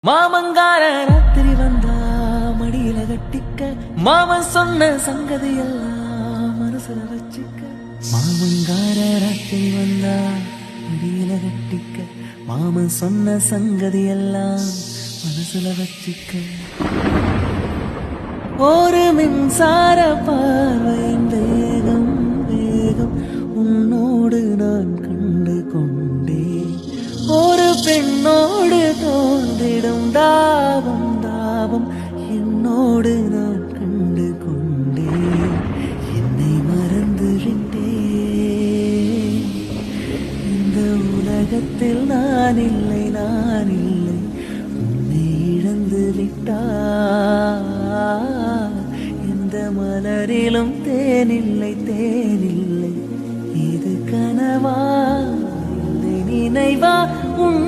மாமங்கார ராத்திரி வந்தா மடியில கட்டிக்க மாமன் சொன்ன சங்கதி எல்லாம் மனசுல வச்சுக்க. மாமங்கார ராத்திரி வந்தா மடியில கட்டிக்க மாமன் சொன்ன சங்கதி எல்லாம் மனசுல வச்சுக்க. ஒரு மின்சார பார்வையின் வேகம் வேகம் உன்னோடு நான் கண்டு கொண்டேன். ஒரு பெண்ணோடு தோன்றிடும் தாபம் தாபம் என்னோடு நான் கண்டு கொண்டேன். என்னை மறந்து விட்டேன். இந்த உலகத்தில் நான் இல்லை நான் இல்லை உன்னை இழந்து விட்டார். எந்த மலரிலும் தேனில்லை தேனில்லை இது கனவா இல்லை நினைவா உன்